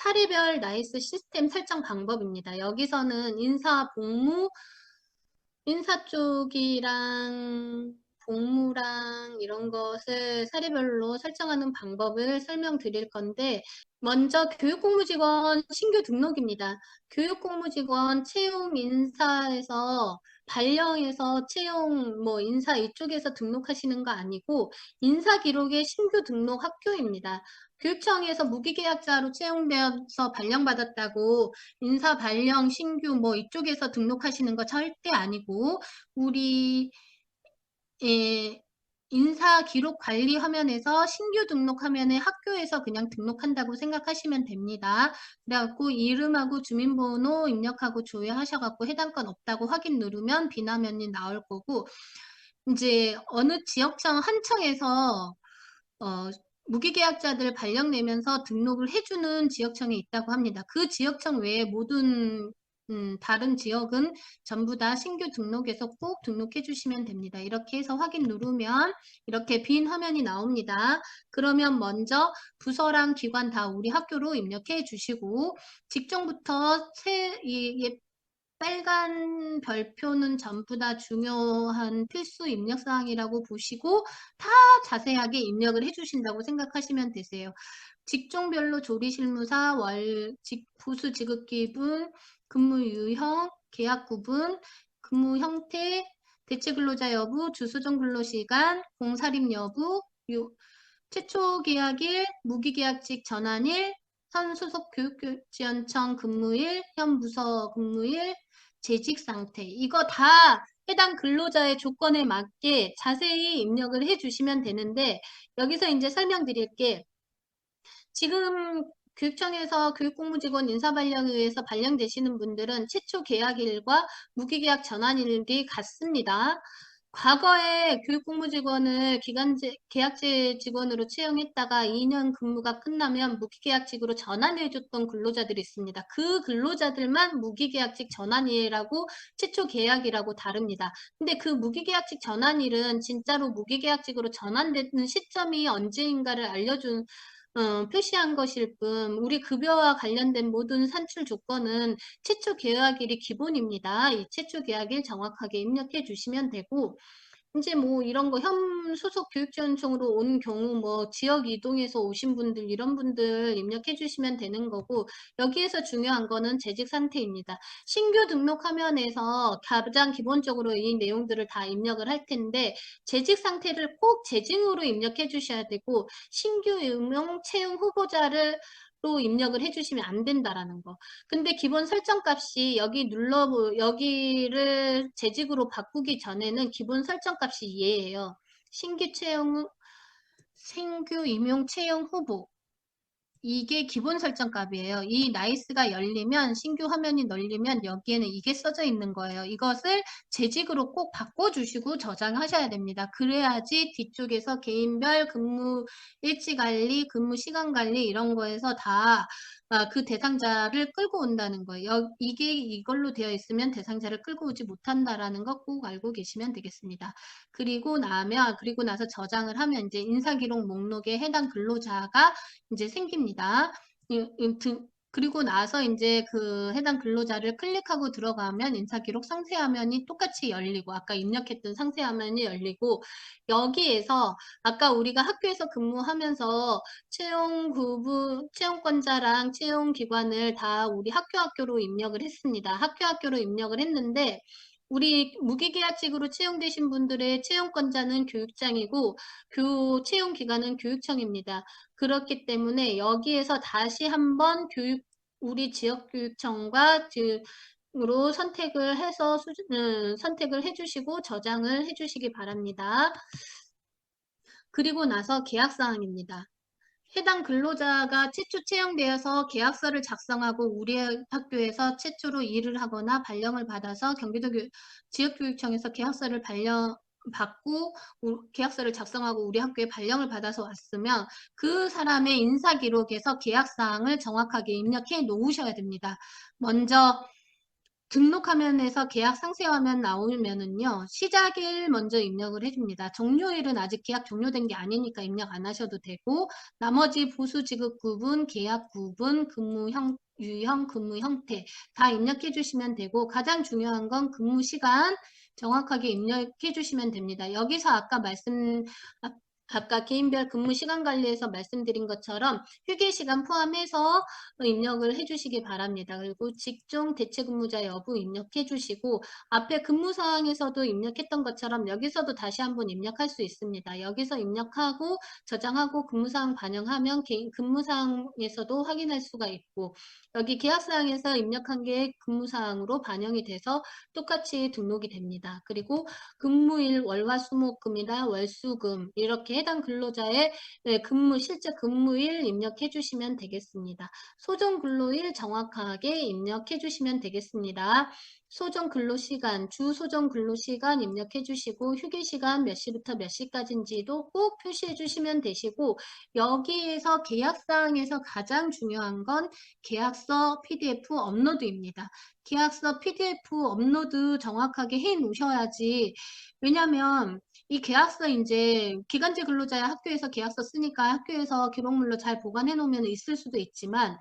사례별 나이스 시스템 설정 방법입니다. 여기서는 인사 쪽이랑 복무랑 이런 것을 사례별로 설정하는 방법을 설명드릴 건데, 먼저 교육공무직원 신규 등록입니다. 교육공무직원 채용 인사에서 발령해서 채용 인사 이쪽에서 등록하시는 거 아니고 인사 기록의 신규 등록 학교입니다. 교육청에서 무기계약자로 채용되어서 발령받았다고 인사 발령 신규 이쪽에서 등록하시는 거 절대 아니고 우리 예, 인사 기록 관리 화면에서 신규 등록 화면에 학교에서 그냥 등록한다고 생각하시면 됩니다. 그래갖고 이름하고 주민번호 입력하고 조회하셔갖고 해당 건 없다고 확인 누르면 비나면이 나올 거고, 이제 어느 지역청 한 청에서 어, 무기계약자들 발령 내면서 등록을 해주는 지역청이 있다고 합니다. 그 지역청 외에 모든 다른 지역은 전부 다 신규 등록해서 꼭 등록해 주시면 됩니다. 이렇게 해서 확인 누르면 이렇게 빈 화면이 나옵니다. 그러면 먼저 부서랑 기관 다 우리 학교로 입력해 주시고 직종부터 빨간 별표는 전부 다 중요한 필수 입력 사항이라고 보시고 다 자세하게 입력을 해주신다고 생각하시면 되세요. 직종별로 조리실무사, 부수 지급 기분, 근무 유형, 계약 구분, 근무 형태, 대체 근로자 여부, 주소정 근로시간, 공사립 여부, 최초 계약일, 무기계약직 전환일, 현 소속 교육지원청 근무일, 현 부서 근무일, 재직 상태. 이거 다 해당 근로자의 조건에 맞게 자세히 입력을 해주시면 되는데, 여기서 이제 설명드릴게. 지금 교육청에서 교육공무직원 인사발령에 의해서 발령되시는 분들은 최초 계약일과 무기계약 전환일이 같습니다. 과거에 교육공무직원을 계약제 직원으로 채용했다가 2년 근무가 끝나면 무기계약직으로 전환해줬던 근로자들이 있습니다. 그 근로자들만 무기계약직 전환일이라고 최초 계약이라고 다릅니다. 근데 그 무기계약직 전환일은 진짜로 무기계약직으로 전환되는 시점이 언제인가를 알려준 표시한 것일 뿐, 우리 급여와 관련된 모든 산출 조건은 최초 계약일이 기본입니다. 이 최초 계약일 정확하게 입력해 주시면 되고, 이제 이런 거 현 소속 교육지원청으로 온 경우 지역 이동해서 오신 분들 이런 분들 입력해 주시면 되는 거고, 여기에서 중요한 거는 재직 상태입니다. 신규 등록 화면에서 가장 기본적으로 이 내용들을 다 입력을 할 텐데 재직 상태를 꼭 재직으로 입력해 주셔야 되고 신규 임용 채용 후보자를 로 입력을 해주시면 안 된다라는 거. 근데 기본 설정 값이 여기를 재직으로 바꾸기 전에는 기본 설정 값이 얘예요. 신규 임용 채용 후보. 이게 기본 설정 값이에요. 이 나이스가 열리면 신규 화면이 열리면 여기에는 이게 써져 있는 거예요. 이것을 재직으로 꼭 바꿔주시고 저장하셔야 됩니다. 그래야지 뒤쪽에서 개인별 근무 일지 관리, 근무 시간 관리 이런 거에서 다 그 대상자를 끌고 온다는 거예요. 이게 이걸로 되어 있으면 대상자를 끌고 오지 못한다라는 거 꼭 알고 계시면 되겠습니다. 그리고 나서 저장을 하면 이제 인사기록 목록에 해당 근로자가 이제 생깁니다. 그리고 나서 이제 그 해당 근로자를 클릭하고 들어가면 인사기록 상세 화면이 똑같이 열리고 아까 입력했던 상세 화면이 열리고 여기에서 아까 우리가 학교에서 근무하면서 채용권자랑 채용기관을 다 우리 학교로 입력을 했습니다. 학교로 입력을 했는데 우리 무기계약직으로 채용되신 분들의 채용권자는 교육장이고 채용 기관은 교육청입니다. 그렇기 때문에 여기에서 다시 한번 우리 지역교육청과 으로 선택을 해주시고 저장을 해주시기 바랍니다. 그리고 나서 계약사항입니다. 해당 근로자가 최초 채용되어서 계약서를 작성하고 우리 학교에서 최초로 일을 하거나 발령을 받아서 경기도 지역교육청에서 계약서를 받고 계약서를 작성하고 우리 학교에 발령을 받아서 왔으면 그 사람의 인사기록에서 계약사항을 정확하게 입력해 놓으셔야 됩니다. 먼저 등록화면에서 계약 상세 화면 나오면은요, 시작일 먼저 입력을 해줍니다. 종료일은 아직 계약 종료된 게 아니니까 입력 안 하셔도 되고, 나머지 보수 지급 구분, 계약 구분, 유형, 근무 형태 다 입력해 주시면 되고, 가장 중요한 건 근무 시간 정확하게 입력해 주시면 됩니다. 여기서 아까 개인별 근무 시간 관리에서 말씀드린 것처럼 휴게 시간 포함해서 입력을 해주시기 바랍니다. 그리고 직종 대체 근무자 여부 입력해 주시고 앞에 근무 사항에서도 입력했던 것처럼 여기서도 다시 한번 입력할 수 있습니다. 여기서 입력하고 저장하고 근무 사항 반영하면 개인 근무 사항에서도 확인할 수가 있고 여기 계약 사항에서 입력한 게 근무 사항으로 반영이 돼서 똑같이 등록이 됩니다. 그리고 근무일 월화수목금이나 월수금 이렇게 해당 근로자의 실제 근무일 입력해 주시면 되겠습니다. 소정 근로일 정확하게 입력해 주시면 되겠습니다. 소정 근로시간, 주 소정 근로시간 입력해 주시고 휴게 시간 몇 시부터 몇 시까지인지도 꼭 표시해 주시면 되시고 여기에서 계약사항에서 가장 중요한 건 계약서 PDF 업로드입니다. 계약서 PDF 업로드 정확하게 해 놓으셔야지. 왜냐면 이 계약서 이제 기간제 근로자의 학교에서 계약서 쓰니까 학교에서 기록물로 잘 보관해 놓으면 있을 수도 있지만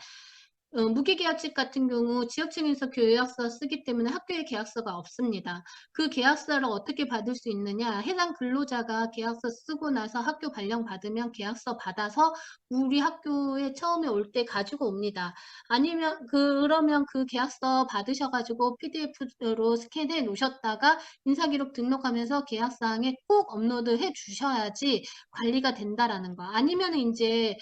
무기계약직 같은 경우 지역층에서 계약서 쓰기 때문에 학교에 계약서가 없습니다. 그 계약서를 어떻게 받을 수 있느냐? 해당 근로자가 계약서 쓰고 나서 학교 발령 받으면 계약서 받아서 우리 학교에 처음에 올 때 가지고 옵니다. 아니면 그러면 그 계약서 받으셔가지고 PDF로 스캔해 놓으셨다가 인사기록 등록하면서 계약사항에 꼭 업로드해 주셔야지 관리가 된다라는 거. 아니면 이제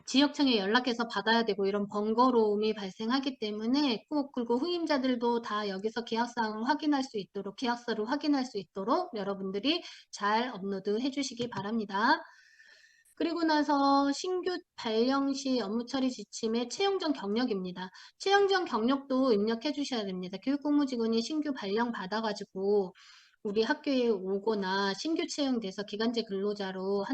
지역청에 연락해서 받아야 되고 이런 번거로움이 발생하기 때문에 꼭 그리고 후임자들도 다 여기서 계약사항을 확인할 수 있도록 계약서를 확인할 수 있도록 여러분들이 잘 업로드 해주시기 바랍니다. 그리고 나서 신규 발령 시 업무 처리 지침의 채용 전 경력입니다. 채용 전 경력도 입력해 주셔야 됩니다. 교육공무직원이 신규 발령 받아가지고 우리 학교에 오거나 신규 채용돼서 기간제 근로자로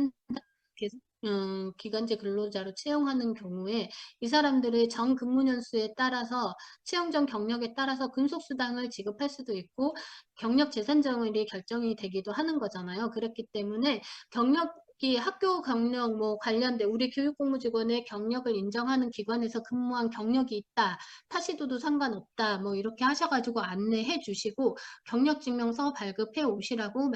기간제 근로자로 채용하는 경우에 이 사람들의 정 근무 년수에 따라서 채용 전 경력에 따라서 근속수당을 지급할 수도 있고 경력 재산정일이 결정이 되기도 하는 거잖아요. 그렇기 때문에 이 학교 경력 뭐 관련된 우리 교육공무직원의 경력을 인정하는 기관에서 근무한 경력이 있다. 타시도도 상관없다. 뭐 이렇게 하셔가지고 안내해 주시고 경력증명서 발급해 오시라고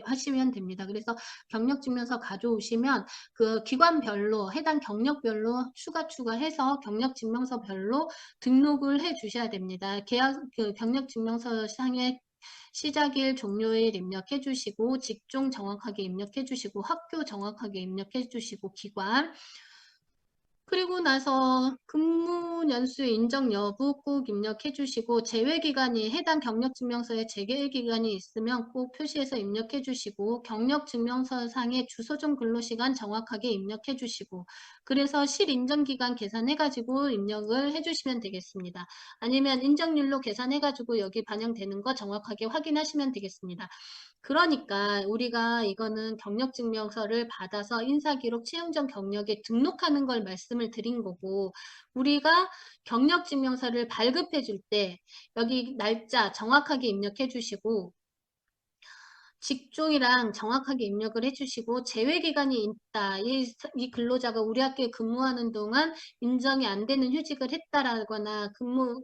하시면 됩니다. 그래서 경력증명서 가져오시면 그 기관별로 해당 경력별로 추가해서 경력증명서별로 등록을 해 주셔야 됩니다. 그 경력증명서 상에 시작일, 종료일 입력해 주시고 직종 정확하게 입력해 주시고 학교 정확하게 입력해 주시고 기관 그리고 나서 근무 연수 인정 여부 꼭 입력해 주시고 제외기간이 해당 경력증명서에 재개기간이 있으면 꼭 표시해서 입력해 주시고 경력증명서상의 주소정 근로시간 정확하게 입력해 주시고 그래서 실인정기간 계산해가지고 입력을 해주시면 되겠습니다. 아니면 인정률로 계산해가지고 여기 반영되는 거 정확하게 확인하시면 되겠습니다. 그러니까 우리가 이거는 경력증명서를 받아서 인사기록 채용전 경력에 등록하는 걸 말씀을 드린 거고 우리가 경력증명서를 발급해 줄 때 여기 날짜 정확하게 입력해 주시고 직종이랑 정확하게 입력을 해주시고 재외기간이 있다. 이 근로자가 우리 학교에 근무하는 동안 인정이 안 되는 휴직을 했다라거나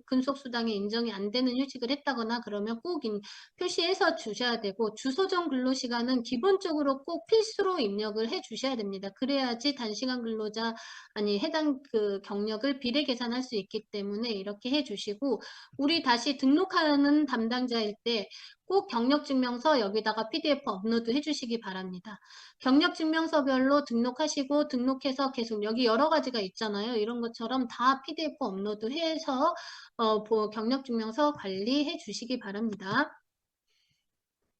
근속수당에 인정이 안 되는 휴직을 했다거나 그러면 꼭 표시해서 주셔야 되고 주소정 근로시간은 기본적으로 꼭 필수로 입력을 해 주셔야 됩니다. 그래야지 단시간 근로자 해당 그 경력을 비례 계산할 수 있기 때문에 이렇게 해 주시고 우리 다시 등록하는 담당자일 때 꼭 경력증명서 여기다가 PDF 업로드 해주시기 바랍니다. 경력증명서별로 등록하시고 등록해서 계속 여기 여러 가지가 있잖아요. 이런 것처럼 다 PDF 업로드해서 경력증명서 관리해 주시기 바랍니다.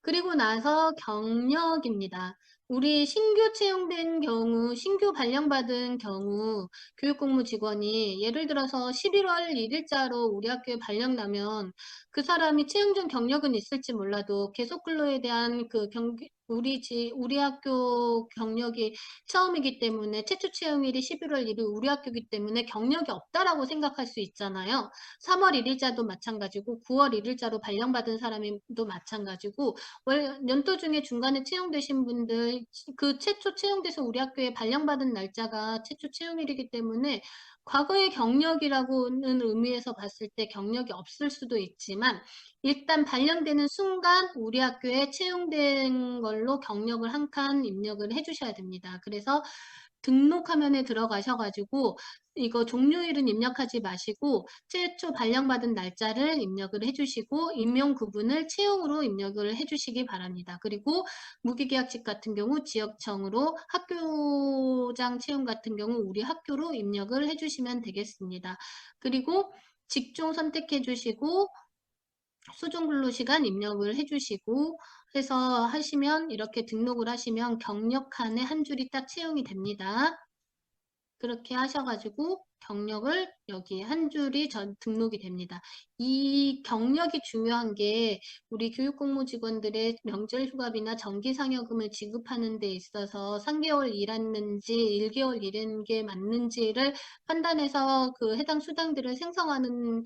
그리고 나서 경력입니다. 우리 신규 채용된 경우, 신규 발령받은 경우 교육공무 직원이 예를 들어서 11월 1일자로 우리 학교에 발령 나면 그 사람이 채용 전 경력은 있을지 몰라도 계속 근로에 대한 우리 학교 경력이 처음이기 때문에 최초 채용일이 11월 1일 우리 학교이기 때문에 경력이 없다라고 생각할 수 있잖아요. 3월 1일자도 마찬가지고 9월 1일자로 발령받은 사람도 마찬가지고 연도 중에 중간에 채용되신 분들 그 최초 채용돼서 우리 학교에 발령받은 날짜가 최초 채용일이기 때문에 과거의 경력이라고는 의미에서 봤을 때 경력이 없을 수도 있지만 일단 발령되는 순간 우리 학교에 채용된 걸로 경력을 한 칸 입력을 해주셔야 됩니다. 그래서 등록 화면에 들어가셔가지고 이거 종료일은 입력하지 마시고 최초 발령받은 날짜를 입력을 해주시고 임용 구분을 채용으로 입력을 해주시기 바랍니다. 그리고 무기계약직 같은 경우 지역청으로 학교장 채용 같은 경우 우리 학교로 입력을 해주시면 되겠습니다. 그리고 직종 선택해 주시고 수중 근로시간 입력을 해주시고 해서 하시면 이렇게 등록을 하시면 경력 칸에 한 줄이 딱 채용이 됩니다. 그렇게 하셔가지고 경력을 여기 한 줄이 등록이 됩니다. 이 경력이 중요한 게 우리 교육공무직원들의 명절휴가비나 정기상여금을 지급하는 데 있어서 3개월 일했는지 1개월 일한 게 맞는지를 판단해서 그 해당 수당들을 생성하는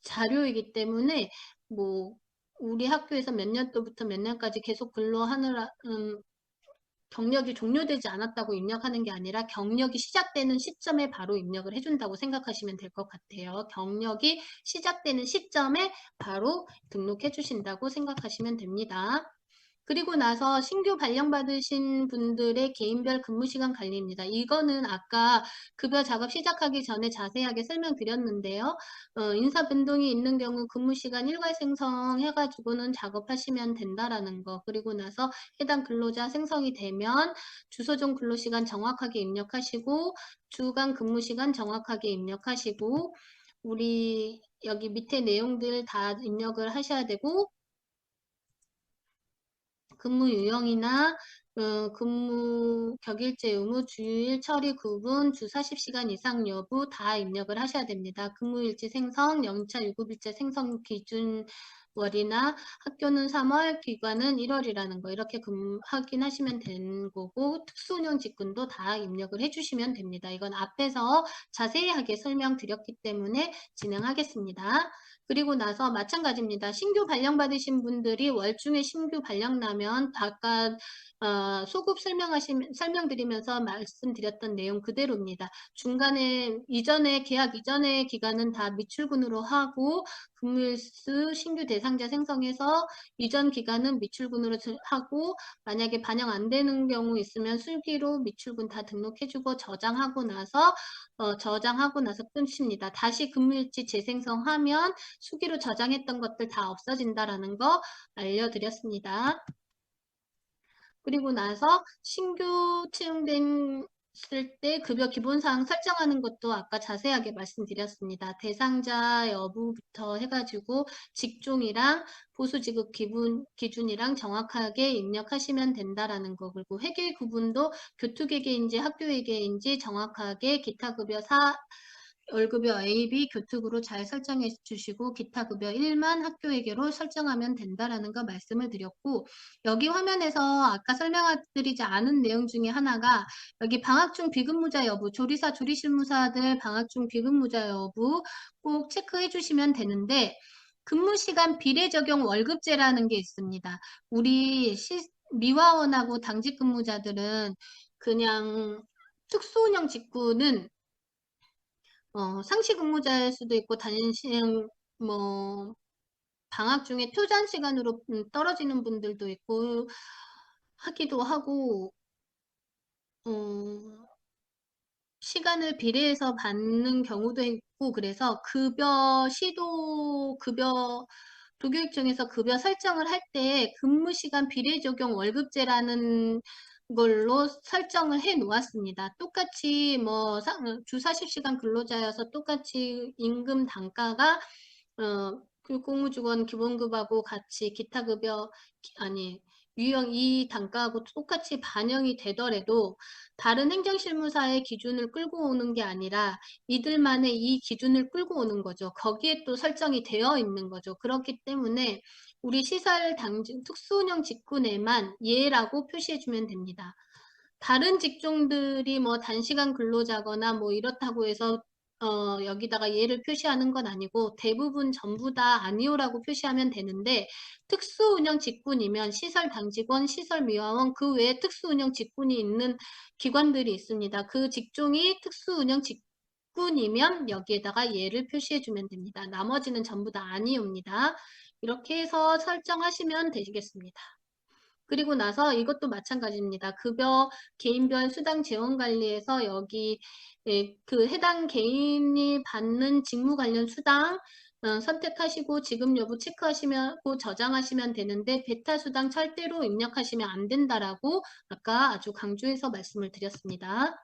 자료이기 때문에 뭐 우리 학교에서 몇 년도부터 몇 년까지 계속 근로하느라 경력이 종료되지 않았다고 입력하는 게 아니라 경력이 시작되는 시점에 바로 입력을 해준다고 생각하시면 될 것 같아요. 경력이 시작되는 시점에 바로 등록해 주신다고 생각하시면 됩니다. 그리고 나서 신규 발령받으신 분들의 개인별 근무시간 관리입니다. 이거는 아까 급여 작업 시작하기 전에 자세하게 설명드렸는데요. 인사 변동이 있는 경우 근무시간 일괄 생성해가지고는 작업하시면 된다라는 거. 그리고 나서 해당 근로자 생성이 되면 주소종 근로시간 정확하게 입력하시고 주간 근무시간 정확하게 입력하시고 우리 여기 밑에 내용들 다 입력을 하셔야 되고 근무 유형이나 근무 격일제 의무, 주일 처리 구분, 주 40시간 이상 여부 다 입력을 하셔야 됩니다. 근무일지 생성, 연차 유급일제 생성 기준 월이나 학교는 3월, 기관은 1월이라는 거 이렇게 확인하시면 되는 거고 특수운영 직군도 다 입력을 해주시면 됩니다. 이건 앞에서 자세하게 설명드렸기 때문에 진행하겠습니다. 그리고 나서 마찬가지입니다. 신규 발령받으신 분들이 월중에 신규 발령 나면 아까 소급 설명드리면서 말씀드렸던 내용 그대로입니다. 중간에 계약 이전의 기간은 다 미출근으로 하고 근무일수 신규 대상자 생성해서 이전 기간은 미출근으로 하고 만약에 반영 안 되는 경우 있으면 술기로 미출근 다 등록해주고 저장하고 나서 끝입니다. 다시 근무일지 재생성하면 수기로 저장했던 것들 다 없어진다라는 거 알려드렸습니다. 그리고 나서 신규 채용된 때 급여 기본사항 설정하는 것도 아까 자세하게 말씀드렸습니다. 대상자 여부부터 해가지고 직종이랑 보수지급 기준이랑 정확하게 입력하시면 된다라는 거. 그리고 회계 구분도 교투회계인지 학교회계인지 정확하게 기타급여 월급여 A, B 교특으로 잘 설정해 주시고 기타 급여 1만 학교회계로 설정하면 된다라는 거 말씀을 드렸고 여기 화면에서 아까 설명드리지 않은 내용 중에 하나가 여기 방학 중 비근무자 여부 조리사 조리실무사들 방학 중 비근무자 여부 꼭 체크해 주시면 되는데 근무시간 비례 적용 월급제라는 게 있습니다. 우리 미화원하고 당직 근무자들은 그냥 특수운영 직구는 상시 근무자일 수도 있고 단신 뭐 방학 중에 투자 시간으로 떨어지는 분들도 있고 하기도 하고 시간을 비례해서 받는 경우도 있고 그래서 급여 도교육청에서 급여 설정을 할 때 근무시간 비례 적용 월급제라는 걸로 설정을 해 놓았습니다. 똑같이 주 40시간 근로자여서 똑같이 임금 단가가 교육공무직원 기본급하고 같이 기타 급여 아니 이 단가하고 똑같이 반영이 되더라도 다른 행정실무사의 기준을 끌고 오는 게 아니라 이들만의 이 기준을 끌고 오는 거죠. 거기에 또 설정이 되어 있는 거죠. 그렇기 때문에 우리 시설 특수운영 직구 내만 예라고 표시해주면 됩니다. 다른 직종들이 뭐 단시간 근로자거나 뭐 이렇다고 해서 여기다가 예를 표시하는 건 아니고 대부분 전부 다 아니오라고 표시하면 되는데 특수운영 직군이면 시설 당직원, 시설미화원 그 외에 특수운영 직군이 있는 기관들이 있습니다. 그 직종이 특수운영 직군이면 여기에다가 예를 표시해 주면 됩니다. 나머지는 전부 다 아니오입니다. 이렇게 해서 설정하시면 되시겠습니다. 그리고 나서 이것도 마찬가지입니다. 급여 개인별 수당 재원 관리에서 여기 그 해당 개인이 받는 직무 관련 수당 선택하시고 지급 여부 체크하시고 저장하시면 되는데 베타 수당 절대로 입력하시면 안 된다라고 아까 아주 강조해서 말씀을 드렸습니다.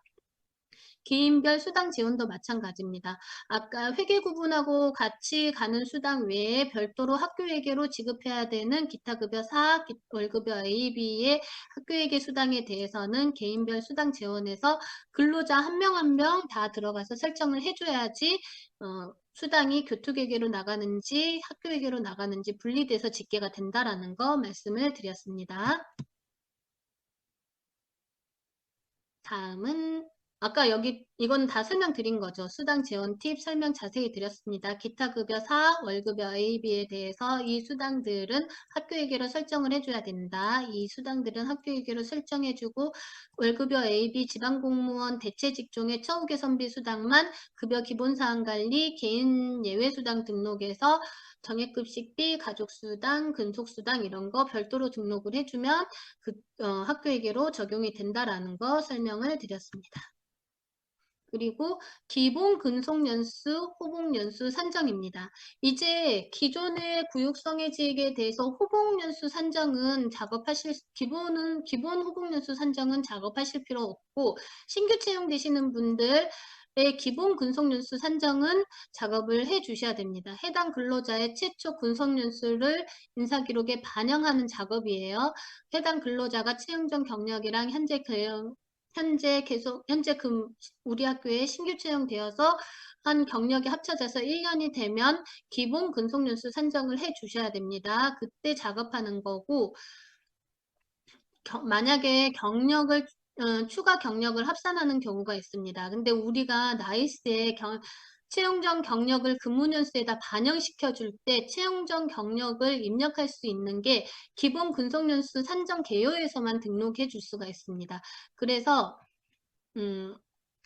개인별 수당 지원도 마찬가지입니다. 아까 회계 구분하고 같이 가는 수당 외에 별도로 학교회계로 지급해야 되는 기타급여 4, 월급여 A, B의 학교회계 수당에 대해서는 개인별 수당 지원에서 근로자 한 명 한 명 다 들어가서 설정을 해줘야지 수당이 교통회계로 나가는지 학교회계로 나가는지 분리돼서 집계가 된다라는 거 말씀을 드렸습니다. 다음은 아까 여기 이건 다 설명드린 거죠. 수당 지원 팁 설명 자세히 드렸습니다. 기타 급여 4, 월급여 A, B에 대해서 이 수당들은 학교회계로 설정을 해줘야 된다. 이 수당들은 학교회계로 설정해주고 월급여 A, B 지방공무원 대체 직종의 처우 개선비 수당만 급여 기본사항 관리 개인 예외수당 등록에서 정액급식비, 가족수당, 근속수당 이런 거 별도로 등록을 해주면 학교회계로 적용이 된다라는 거 설명을 드렸습니다. 그리고 기본 근속연수, 호봉연수 산정입니다. 이제 기존의 구육성애직에 대해서 호봉연수 산정은 기본 호봉연수 산정은 작업하실 필요 없고 신규 채용되시는 분들의 기본 근속연수 산정은 작업을 해 주셔야 됩니다. 해당 근로자의 최초 근속연수를 인사기록에 반영하는 작업이에요. 해당 근로자가 채용 전 경력이랑 현재 우리 학교에 신규 채용되어서 한 경력이 합쳐져서 1년이 되면 기본 근속연수 산정을 해 주셔야 됩니다. 그때 작업하는 거고, 만약에 추가 경력을 합산하는 경우가 있습니다. 근데 우리가 나이스에 채용 전 경력을 근무년수에다 반영시켜 줄 때 채용 전 경력을 입력할 수 있는 게 기본 근속연수 산정 개요에서만 등록해 줄 수가 있습니다. 그래서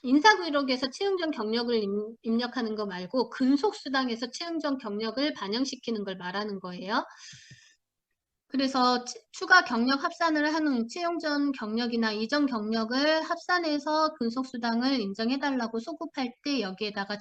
인사기록에서 채용 전 경력을 입력하는 거 말고 근속수당에서 채용 전 경력을 반영시키는 걸 말하는 거예요. 그래서 추가 경력 합산을 하는 채용 전 경력이나 이전 경력을 합산해서 근속수당을 인정해달라고 소급할 때 여기에다가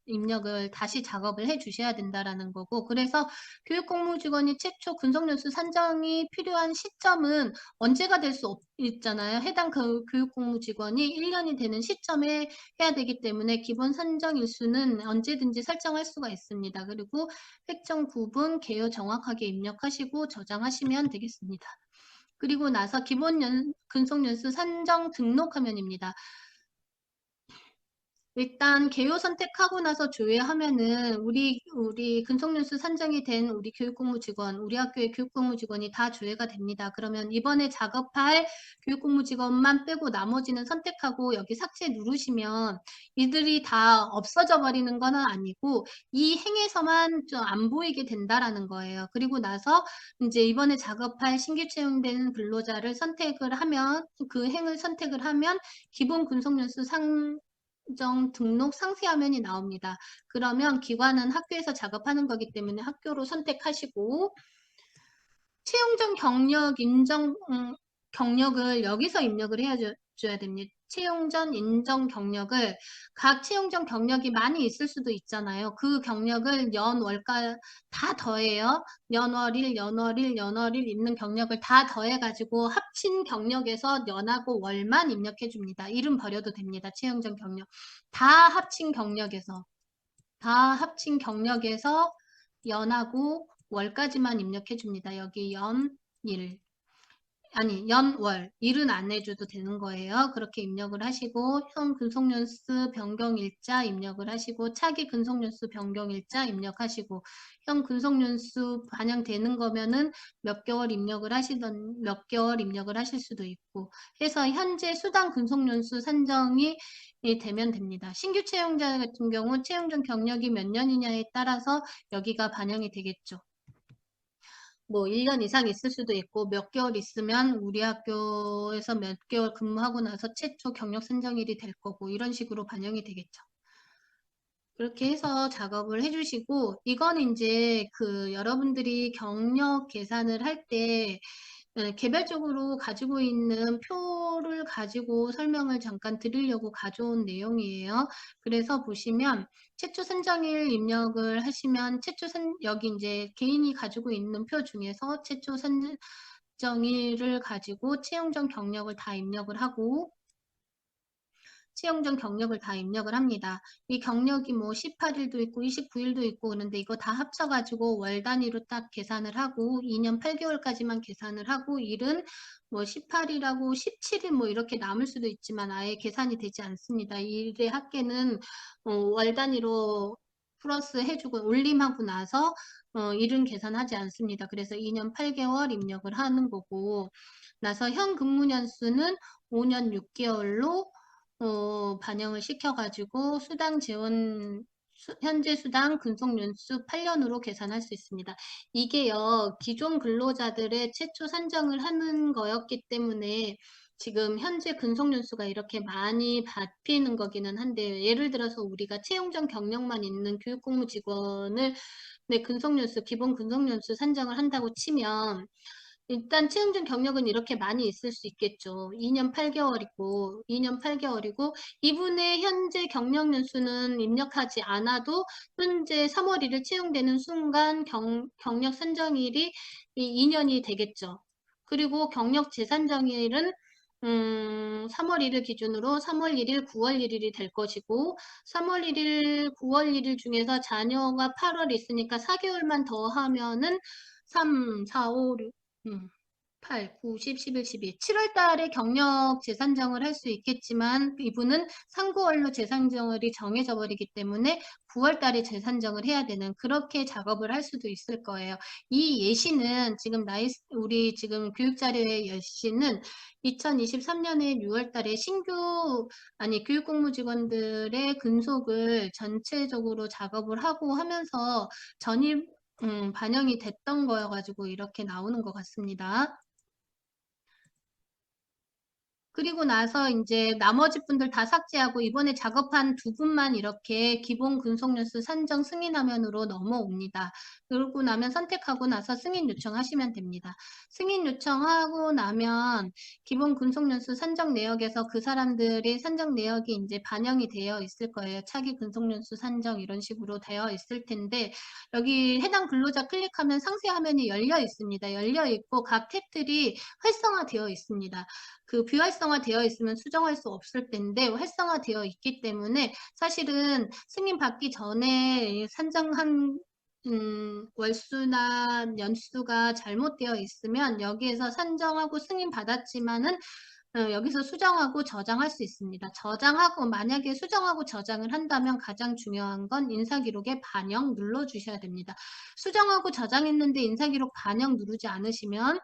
입력을 다시 작업을 해 주셔야 된다라는 거고 그래서 교육공무직원이 최초 근속연수 산정이 필요한 시점은 언제가 될 수 있잖아요. 해당 교육공무직원이 1년이 되는 시점에 해야 되기 때문에 기본 산정 일수는 언제든지 설정할 수가 있습니다. 그리고 획정 구분, 개요 정확하게 입력하시고 저장하시면 되겠습니다. 그리고 나서 근속연수 산정 등록 화면입니다. 일단 개요 선택하고 나서 조회하면은 우리 근속연수 산정이 된 우리 교육공무직원, 우리 학교의 교육공무직원이 다 조회가 됩니다. 그러면 이번에 작업할 교육공무직원만 빼고 나머지는 선택하고 여기 삭제 누르시면 이들이 다 없어져 버리는 건 아니고 이 행에서만 좀 안 보이게 된다라는 거예요. 그리고 나서 이제 이번에 작업할 신규 채용된 근로자를 선택을 하면 그 행을 선택을 하면 기본 근속연수 등록 상세 화면이 나옵니다. 그러면 기관은 학교에서 작업하는 거기 때문에 학교로 선택하시고 채용 전 경력 경력을 여기서 입력을 해줘야 됩니다. 채용 전 인정 경력을 각 채용 전 경력이 많이 있을 수도 있잖아요. 그 경력을 월가 다 더해요. 연월 1, 연월 1, 연월 1 있는 경력을 다 더해가지고 합친 경력에서 연하고 월만 입력해 줍니다. 이름 버려도 됩니다. 채용 전 경력. 다 합친 경력에서 연하고 월까지만 입력해 줍니다. 여기 연 1. 아니, 연, 월, 일은 안 해줘도 되는 거예요. 그렇게 입력을 하시고, 현 근속연수 변경일자 입력을 하시고, 차기 근속연수 변경일자 입력하시고, 현 근속연수 반영되는 거면은 몇 개월 입력을 하실 수도 있고, 해서 현재 수당 근속연수 산정이 되면 됩니다. 신규 채용자 같은 경우 채용 전 경력이 몇 년이냐에 따라서 여기가 반영이 되겠죠. 뭐 1년 이상 있을 수도 있고 몇 개월 있으면 우리 학교에서 몇 개월 근무하고 나서 최초 경력 선정일이 될 거고 이런 식으로 반영이 되겠죠. 그렇게 해서 작업을 해주시고 이건 이제 그 여러분들이 경력 계산을 할 때 개별적으로 가지고 있는 표를 가지고 설명을 잠깐 드리려고 가져온 내용이에요. 그래서 보시면 최초 선정일 입력을 하시면 여기 이제 개인이 가지고 있는 표 중에서 최초 선정일을 가지고 채용 전 경력을 다 입력을 하고 채용 전 경력을 다 입력을 합니다. 이 경력이 뭐 18일도 있고 29일도 있고 그런데 이거 다 합쳐가지고 월 단위로 딱 계산을 하고 2년 8개월까지만 계산을 하고 일은 뭐 18일하고 17일 뭐 이렇게 남을 수도 있지만 아예 계산이 되지 않습니다. 일의 합계는 월 단위로 플러스 해주고 올림하고 나서 일은 계산하지 않습니다. 그래서 2년 8개월 입력을 하는 거고 나서 현 근무년 수는 5년 6개월로 반영을 시켜가지고 현재 수당 근속연수 8년으로 계산할 수 있습니다. 이게요, 기존 근로자들의 최초 산정을 하는 거였기 때문에 지금 현재 근속연수가 이렇게 많이 받히는 거기는 한데요. 예를 들어서 우리가 채용 전 경력만 있는 교육공무 직원을 근속연수, 기본 근속연수 산정을 한다고 치면 일단 채용 전 경력은 이렇게 많이 있을 수 있겠죠. 2년 8개월이고 이분의 현재 경력 연수는 입력하지 않아도 현재 3월 1일 채용되는 순간 경력 산정일이 2년이 되겠죠. 그리고 경력 재산정일은 3월 1일 기준으로 3월 1일, 9월 1일이 될 것이고 3월 1일, 9월 1일 중에서 자녀가 8월 있으니까 4개월만 더 하면은 3, 4, 5, 6, 8, 9, 10, 11, 12. 7월 달에 경력 재산정을 할 수 있겠지만 이분은 상구월로 재산정을이 정해져 버리기 때문에 9월 달에 재산정을 해야 되는 그렇게 작업을 할 수도 있을 거예요. 이 예시는 지금 우리 지금 교육자료의 예시는 2023년에 6월 달에 교육공무 직원들의 근속을 전체적으로 작업을 하고 하면서 전입 반영이 됐던 거여가지고 이렇게 나오는 것 같습니다. 그리고 나서 이제 나머지 분들 다 삭제하고 이번에 작업한 두 분만 이렇게 기본 근속연수 산정 승인 화면으로 넘어옵니다. 그러고 나면 선택하고 나서 승인 요청하시면 됩니다. 승인 요청하고 나면 기본 근속연수 산정 내역에서 그 사람들의 산정 내역이 이제 반영이 되어 있을 거예요. 차기 근속연수 산정 이런 식으로 되어 있을 텐데 여기 해당 근로자 클릭하면 상세 화면이 열려 있습니다. 열려 있고 각 탭들이 활성화되어 있습니다. 그 비활성화되어 있으면 수정할 수 없을 텐데 활성화되어 있기 때문에 사실은 승인 받기 전에 산정한 월수나 연수가 잘못되어 있으면 여기에서 산정하고 승인 받았지만은 여기서 수정하고 저장할 수 있습니다. 저장하고 만약에 수정하고 저장을 한다면 가장 중요한 건 인사기록에 반영 눌러주셔야 됩니다. 수정하고 저장했는데 인사기록 반영 누르지 않으시면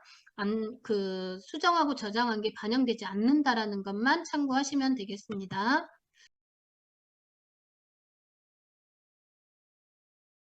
수정하고 저장한 게 반영되지 않는다라는 것만 참고하시면 되겠습니다.